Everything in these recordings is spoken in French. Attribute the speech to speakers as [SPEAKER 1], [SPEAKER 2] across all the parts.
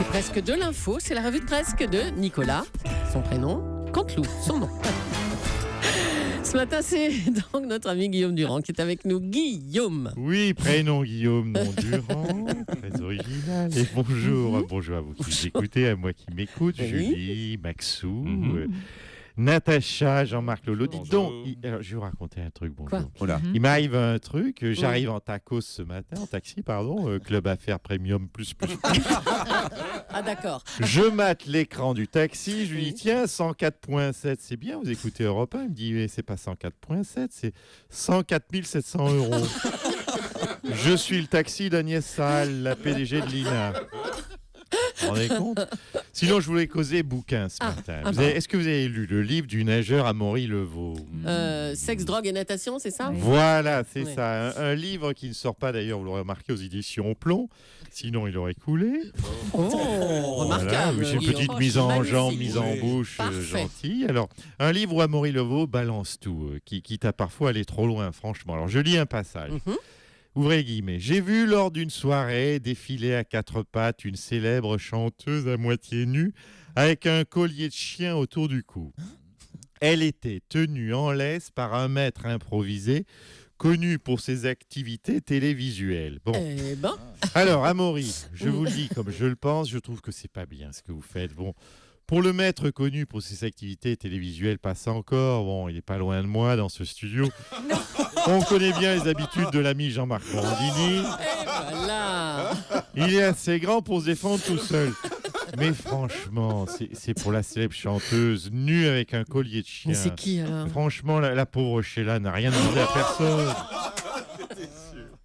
[SPEAKER 1] C'est presque de l'info, c'est la revue de presque de Nicolas, son prénom, Canteloup, son nom. Ce matin, c'est donc notre ami Guillaume Durand qui est avec nous. Guillaume.
[SPEAKER 2] Oui, prénom Guillaume, nom Durand, très original. Et bonjour, bonjour à vous qui écoutez, à moi qui m'écoute,
[SPEAKER 1] Oui.
[SPEAKER 2] Julie, Maxou, Natacha, Jean-Marc Lolo. Dites donc, alors, je vais vous raconter un truc, bonjour.
[SPEAKER 1] Quoi
[SPEAKER 2] Il m'arrive un truc, j'arrive en tacos ce matin, en taxi, pardon, Club Affaires Premium plus.
[SPEAKER 1] Ah d'accord.
[SPEAKER 2] Je mate l'écran du taxi, je lui dis tiens, 104.7, c'est bien, vous écoutez Europe 1. Il me dit mais c'est pas 104.7, c'est 104 700 €. Je suis le taxi d'Agnès Saal, la PDG de l'INA. Vous vous rendez compte ? Sinon, je voulais causer bouquin ce matin. Est-ce que vous avez lu le livre du nageur Amaury Levaux ?
[SPEAKER 1] Sexe, drogue et natation, c'est ça ?
[SPEAKER 2] Voilà, c'est
[SPEAKER 1] Oui.
[SPEAKER 2] ça. Un livre qui ne sort pas d'ailleurs, vous l'aurez remarqué, aux éditions Plomb. Sinon, il aurait coulé.
[SPEAKER 1] Oh, remarquable.
[SPEAKER 2] Voilà, j'ai une
[SPEAKER 1] Guillaume.
[SPEAKER 2] petite mise en
[SPEAKER 1] Magnifique.
[SPEAKER 2] jambe, mise en bouche,
[SPEAKER 1] Parfait.
[SPEAKER 2] gentille. Alors, un livre où Amaury Levaux balance tout, quitte à parfois aller trop loin, franchement. Alors, je lis un passage. Ouvrez guillemets. J'ai vu lors d'une soirée défiler à quatre pattes une célèbre chanteuse à moitié nue avec un collier de chien autour du cou. Elle était tenue en laisse par un maître improvisé connu pour ses activités télévisuelles. Bon.
[SPEAKER 1] Eh ben,
[SPEAKER 2] Alors, Amaury, je vous le dis comme je le pense, je trouve que c'est pas bien ce que vous faites. Bon, pour le maître connu pour ses activités télévisuelles, passe encore. Bon, il est pas loin de moi dans ce studio. On connaît bien les habitudes de l'ami Jean-Marc Morandini.
[SPEAKER 1] voilà.
[SPEAKER 2] Il est assez grand pour se défendre tout seul. Mais franchement, c'est pour la célèbre chanteuse nue avec un collier de chien.
[SPEAKER 1] Mais c'est qui alors ?
[SPEAKER 2] Franchement, la pauvre Sheila n'a rien demandé à personne.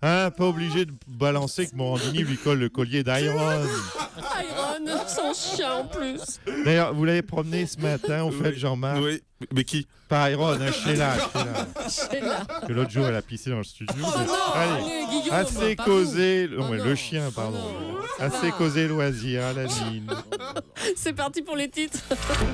[SPEAKER 2] Hein, pas obligé de balancer que Morandini lui colle le collier d'Iron.
[SPEAKER 1] Iron, son chien en plus.
[SPEAKER 2] D'ailleurs, vous l'avez promené ce matin, au fait, Jean-Marc.
[SPEAKER 3] Oui, mais qui ?
[SPEAKER 2] Pas Iron, hein, Sheila.
[SPEAKER 1] C'est là.
[SPEAKER 2] Que l'autre jour, elle a pissé dans le studio.
[SPEAKER 1] Oh non, allez, Guillaume.
[SPEAKER 2] Assez
[SPEAKER 1] pas
[SPEAKER 2] causé.
[SPEAKER 1] vous.
[SPEAKER 2] Non,
[SPEAKER 1] Oh
[SPEAKER 2] mais
[SPEAKER 1] non.
[SPEAKER 2] le chien, pardon.
[SPEAKER 1] Oh non.
[SPEAKER 2] Assez causé loisir à la mine.
[SPEAKER 1] C'est parti pour les titres,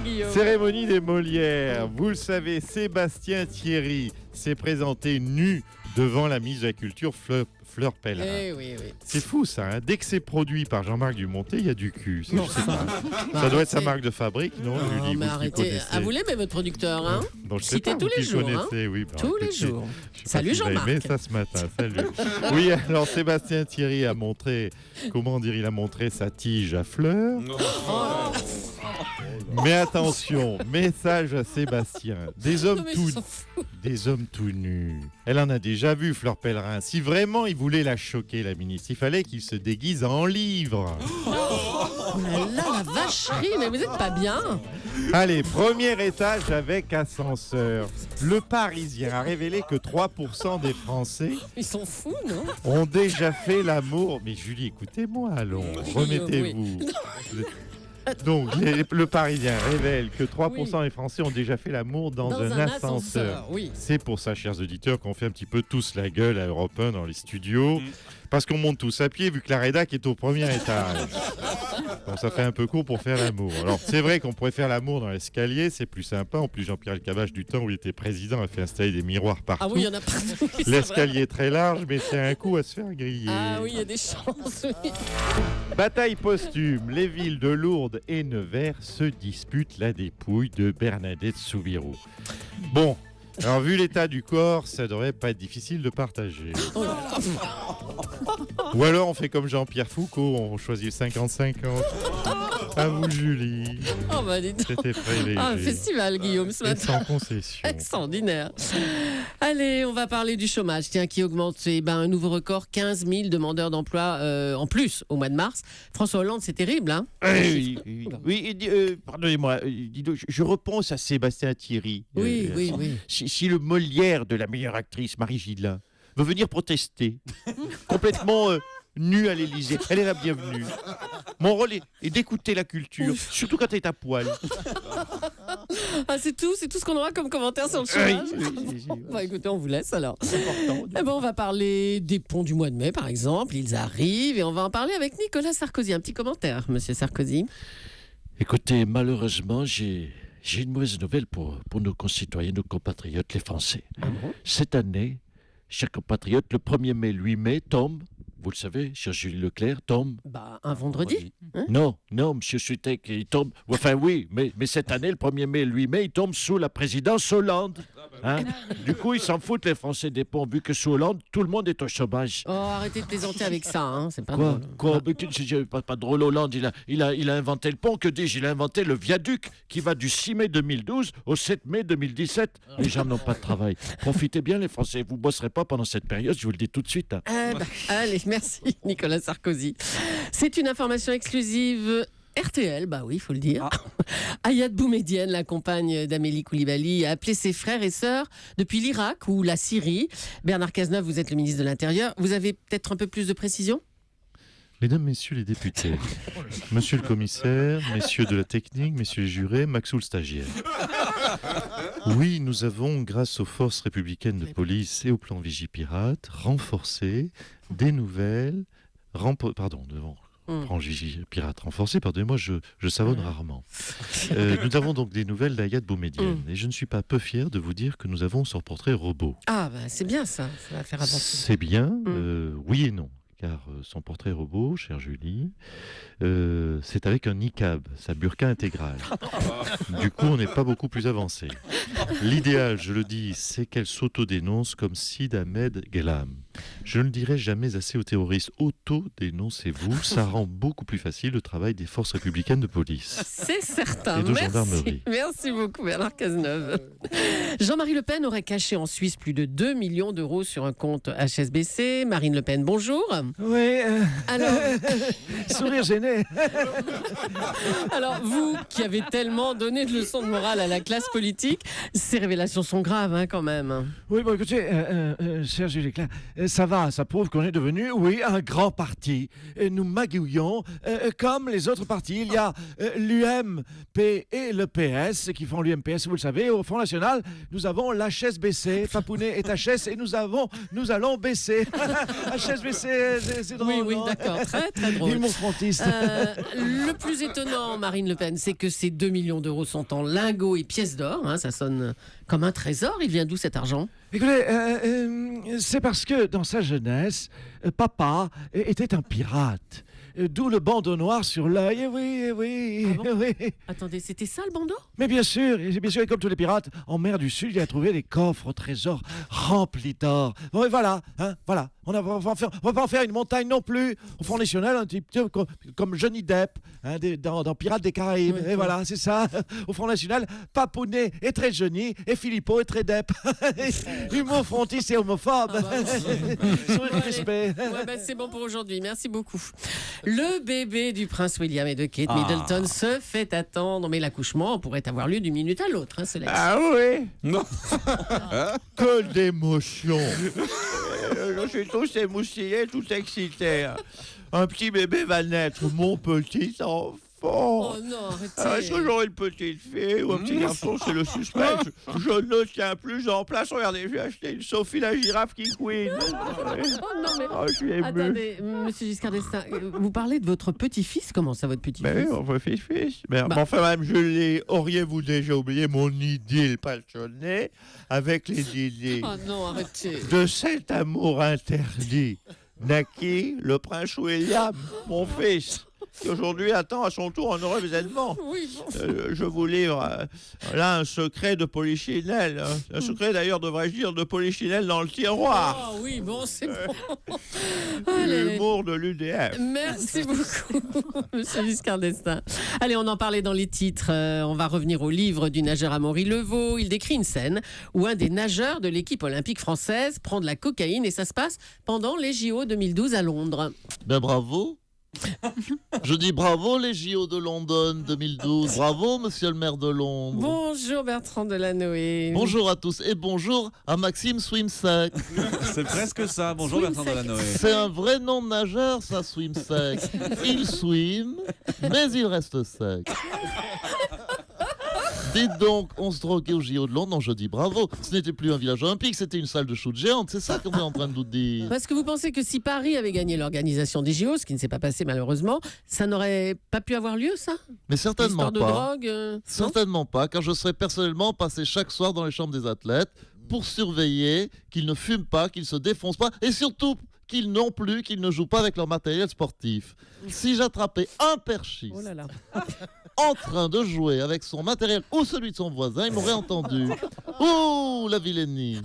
[SPEAKER 1] Guillaume.
[SPEAKER 2] Cérémonie des Molières. Vous le savez, Sébastien Thierry s'est présenté nu devant la ministre de la Culture, Fleur Pellerin.
[SPEAKER 1] Eh oui, oui.
[SPEAKER 2] C'est fou ça, hein. Dès que c'est produit par Jean-Marc Dumontet, il y a du cul.
[SPEAKER 1] Non.
[SPEAKER 2] Je sais pas.
[SPEAKER 1] Bah,
[SPEAKER 2] Ça doit être sa
[SPEAKER 1] arrêtez.
[SPEAKER 2] marque de fabrique, non,
[SPEAKER 1] Non,
[SPEAKER 2] Julie,
[SPEAKER 1] mais
[SPEAKER 2] vous qui
[SPEAKER 1] arrêtez.
[SPEAKER 2] connaissez.
[SPEAKER 1] Ah, vous l'aimez, votre producteur, hein ?
[SPEAKER 2] Donc, je sais
[SPEAKER 1] Citez
[SPEAKER 2] pas,
[SPEAKER 1] tous
[SPEAKER 2] vous
[SPEAKER 1] les
[SPEAKER 2] qui
[SPEAKER 1] jours,
[SPEAKER 2] connaissez, oui, bah,
[SPEAKER 1] Tous les
[SPEAKER 2] écoutez,
[SPEAKER 1] jours.
[SPEAKER 2] je sais pas
[SPEAKER 1] Salut
[SPEAKER 2] si vous avez
[SPEAKER 1] Jean-Marc.
[SPEAKER 2] aimé ça ce matin, salut. Oui, alors Sébastien Thierry a montré, comment dire, il a montré sa tige à fleurs. Mais attention, message à Sébastien.
[SPEAKER 1] Non, mais je s'en fous.
[SPEAKER 2] Des hommes tout nus. Elle en a déjà vu, Fleur Pellerin. Si vraiment il voulait la choquer, la ministre, il fallait qu'il se déguise en livre.
[SPEAKER 1] Oh là là, la vacherie, mais vous êtes pas bien.
[SPEAKER 2] Allez, premier étage avec ascenseur. Le Parisien a révélé que 3% des Français
[SPEAKER 1] Ils sont fous, non ?
[SPEAKER 2] ont déjà fait l'amour. Mais Julie, écoutez-moi, allons, remettez-vous. Donc, le Parisien révèle que 3% des Français ont déjà fait l'amour dans un ascenseur.
[SPEAKER 1] Oui.
[SPEAKER 2] C'est pour ça, chers auditeurs, qu'on fait un petit peu tous la gueule à Europe 1 dans les studios. Parce qu'on monte tous à pied, vu que la rédac est au premier étage. Donc ça fait un peu court pour faire l'amour. Alors, c'est vrai qu'on pourrait faire l'amour dans l'escalier, c'est plus sympa. En plus, Jean-Pierre Elkabbach, du temps où il était président, a fait installer des miroirs partout.
[SPEAKER 1] Ah oui, il y en a partout. Oui, c'est
[SPEAKER 2] L'escalier
[SPEAKER 1] vrai.
[SPEAKER 2] est très large, mais c'est un coup à se faire griller.
[SPEAKER 1] Ah oui, il y a des chances, oui.
[SPEAKER 2] Bataille posthume. Les villes de Lourdes et Nevers se disputent la dépouille de Bernadette Soubirous. Bon, alors vu l'état du corps, ça devrait pas être difficile de partager.
[SPEAKER 1] Oh là là.
[SPEAKER 2] Ou alors on fait comme Jean-Pierre Foucault, on choisit le 50-50. À vous Julie.
[SPEAKER 1] Oh bah dis donc.
[SPEAKER 2] C'était très léger.
[SPEAKER 1] Ah, un festival, Guillaume, ce
[SPEAKER 2] Et
[SPEAKER 1] matin.
[SPEAKER 2] sans concession.
[SPEAKER 1] Extraordinaire. Allez, on va parler du chômage, tiens, qui augmente. Un nouveau record, 15 000 demandeurs d'emploi en plus au mois de mars. François Hollande, c'est terrible, hein ?
[SPEAKER 4] Pardonnez-moi, dis donc, je repense à Sébastien Thierry.
[SPEAKER 1] Oui.
[SPEAKER 4] Si le Molière de la meilleure actrice, Marie Gidlin, veut venir protester, complètement nue à l'Élysée, elle est la bienvenue. Mon rôle est d'écouter la culture, surtout quand elle est à poil.
[SPEAKER 1] Ah, c'est tout ce qu'on aura comme commentaire sur le chômage. Bah écoutez, on vous laisse alors. On va parler des ponts du mois de mai, par exemple. Ils arrivent et on va en parler avec Nicolas Sarkozy. Un petit commentaire, monsieur Sarkozy.
[SPEAKER 4] Écoutez, malheureusement, j'ai une mauvaise nouvelle pour nos concitoyens, nos compatriotes, les Français. Cette année, chers compatriotes, le 1er mai, 8 mai tombe vous le savez, cher Julie Leclerc, tombe...
[SPEAKER 1] Bah, un vendredi. Hein
[SPEAKER 4] Non, monsieur Sutek, il tombe... Enfin oui, mais cette année, le 1er mai et le 8 mai, il tombe sous la présidence Hollande. Hein? Du coup, ils s'en foutent, les Français des ponts, vu que sous Hollande, tout le monde est au chômage.
[SPEAKER 1] Oh, arrêtez de plaisanter avec ça, hein. C'est pas
[SPEAKER 4] Quoi
[SPEAKER 1] drôle.
[SPEAKER 4] Quoi Mais c'est pas drôle, Hollande, il a inventé le pont, que dis-je? Il a inventé le viaduc qui va du 6 mai 2012 au 7 mai 2017. Les gens n'ont pas de travail. Profitez bien, les Français, vous bosserez pas pendant cette période, je vous le dis tout de suite. Hein.
[SPEAKER 1] Allez, merci Nicolas Sarkozy. C'est une information exclusive RTL, bah oui, il faut le dire. Ayad Boumedienne, la compagne d'Amélie Coulibaly, a appelé ses frères et sœurs depuis l'Irak ou la Syrie. Bernard Cazeneuve, vous êtes le ministre de l'Intérieur. Vous avez peut-être un peu plus de précision ?
[SPEAKER 2] Mesdames, Messieurs les députés, Monsieur le commissaire, Messieurs de la technique, Messieurs les jurés, Maxou le stagiaire. Oui, nous avons, grâce aux forces républicaines de police et au plan Vigipirate, renforcé des nouvelles... Branche Vigipirate renforcée, pardonnez-moi, je savonne rarement. Nous avons donc des nouvelles d'Ayad Boumedienne. Et je ne suis pas peu fier de vous dire que nous avons son portrait robot.
[SPEAKER 1] Ah, bah, c'est bien ça va faire avancer.
[SPEAKER 2] C'est bien, oui et non. Car son portrait robot, chère Julie, c'est avec un niqab, sa burqa intégrale. Du coup, on n'est pas beaucoup plus avancé. L'idéal, je le dis, c'est qu'elle s'auto-dénonce comme Sid Ahmed Ghelam. Je ne le dirai jamais assez aux terroristes. Auto-dénoncez-vous, ça rend beaucoup plus facile le travail des forces républicaines de police.
[SPEAKER 1] C'est certain.
[SPEAKER 2] Et de gendarmerie.
[SPEAKER 1] Merci beaucoup Bernard Cazeneuve. Jean-Marie Le Pen aurait caché en Suisse plus de 2 millions d'euros sur un compte HSBC. Marine Le Pen, bonjour.
[SPEAKER 3] Oui,
[SPEAKER 1] Alors,
[SPEAKER 3] sourire gêné.
[SPEAKER 1] alors, vous qui avez tellement donné de leçons de morale à la classe politique, ces révélations sont graves hein, quand même.
[SPEAKER 3] Oui, bon, écoutez, cher Julie Leclerc, ça va, ça prouve qu'on est devenu, oui, un grand parti. Nous magouillons comme les autres partis. Il y a l'UMP et le PS qui font l'UMPS, vous le savez. Au Front National, nous avons l'HSBC. Papounet est HS et nous allons baisser. HSBC, c'est drôle.
[SPEAKER 1] Oui,
[SPEAKER 3] non
[SPEAKER 1] d'accord, très très drôle.
[SPEAKER 3] Ils m'ont frontiste.
[SPEAKER 1] Le plus étonnant, Marine Le Pen, c'est que ces 2 millions d'euros sont en lingots et pièces d'or. Hein, ça sonne comme un trésor. Il vient d'où cet argent ?
[SPEAKER 3] Écoutez, c'est parce que dans sa jeunesse, papa était un pirate. D'où le bandeau noir sur l'œil. Oui.
[SPEAKER 1] Ah bon
[SPEAKER 3] oui.
[SPEAKER 1] Attendez, c'était ça le bandeau ?
[SPEAKER 3] Mais bien sûr, et comme tous les pirates, en mer du Sud, il a trouvé des coffres au trésor remplis d'or. Bon, et voilà. On va pas en faire une montagne non plus. Au Front National, un type comme Johnny Depp, hein, dans Pirates des Caraïbes.
[SPEAKER 1] Oui.
[SPEAKER 3] Et voilà, c'est ça. Au Front National, Papounet est très Johnny et Philippot est très Depp. Humour frontiste et homophobe. Sourire crispé.
[SPEAKER 1] C'est bon pour aujourd'hui. Merci beaucoup. Le bébé du prince William et de Kate Middleton se fait attendre, mais l'accouchement pourrait avoir lieu d'une minute à l'autre. Hein, cela dit.
[SPEAKER 4] Ah oui.
[SPEAKER 2] Non. Que d'émotion.
[SPEAKER 4] Je suis tous émoustillé, tout excité. Un petit bébé va naître, mon petit enfant.
[SPEAKER 1] Oh non, arrêtez.
[SPEAKER 4] Est-ce que j'aurai une petite fille ou un petit garçon? C'est le suspense. Je ne tiens plus en place. Regardez, j'ai acheté une Sophie la girafe qui queen.
[SPEAKER 1] Oh non, mais...
[SPEAKER 4] Je suis ému.
[SPEAKER 1] Attendez, monsieur Giscard d'Estaing, vous parlez de votre petit-fils. Comment ça, votre petit-fils?
[SPEAKER 2] Mais oui, mon fils. Mais enfin, même, auriez-vous déjà oublié mon idylle passionnée avec les idées
[SPEAKER 1] Oh non, arrêtez.
[SPEAKER 2] de cet amour interdit naquit le prince William, mon fils, qui aujourd'hui attend à son tour un heureux événement.
[SPEAKER 1] Oui, bon.
[SPEAKER 2] Je vous livre là un secret de Polichinelle. Un secret d'ailleurs, devrais-je dire, de Polichinelle dans le tiroir.
[SPEAKER 1] Oh oui, bon, c'est bon.
[SPEAKER 2] L'humour de l'UDF.
[SPEAKER 1] Merci beaucoup, monsieur Giscard d'Estaing. Allez, on en parlait dans les titres. On va revenir au livre du nageur Amaury Levaux. Il décrit une scène où un des nageurs de l'équipe olympique française prend de la cocaïne et ça se passe pendant les JO 2012 à Londres.
[SPEAKER 5] Ben bravo. Je dis bravo les JO de London 2012. Bravo monsieur le maire de Londres.
[SPEAKER 1] Bonjour Bertrand Delanoë.
[SPEAKER 5] Bonjour à tous et bonjour à Maxime Swimsack.
[SPEAKER 6] C'est presque ça. Bonjour Bertrand Delanoë.
[SPEAKER 5] C'est un vrai nom de nageur ça, Swimsack. Il swim, mais il reste sec. Dites donc, on se droguait au JO de Londres, non, je dis bravo. Ce n'était plus un village olympique, c'était une salle de shoot géante. C'est ça qu'on est en train de nous dire.
[SPEAKER 1] Parce que vous pensez que si Paris avait gagné l'organisation des JO, ce qui ne s'est pas passé malheureusement, ça n'aurait pas pu avoir lieu, ça?
[SPEAKER 5] Mais certainement
[SPEAKER 1] L'histoire de
[SPEAKER 5] pas.
[SPEAKER 1] drogue non.
[SPEAKER 5] Certainement pas, car je serais personnellement passé chaque soir dans les chambres des athlètes pour surveiller qu'ils ne fument pas, qu'ils se défoncent pas, et surtout qu'ils non plus, qu'ils ne jouent pas avec leur matériel sportif. Si j'attrapais un perchiste
[SPEAKER 1] Oh là là.
[SPEAKER 5] en train de jouer avec son matériel ou celui de son voisin, il m'aurait entendu. Ouh, la vilainie.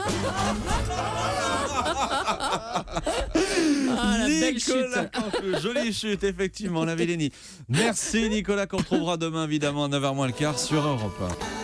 [SPEAKER 1] Ah, la belle
[SPEAKER 6] Nicolas
[SPEAKER 1] chute.
[SPEAKER 6] Canteloup, jolie chute, effectivement, la Villénie. Merci Nicolas, qu'on retrouvera demain évidemment à 9h moins le quart sur Europe 1.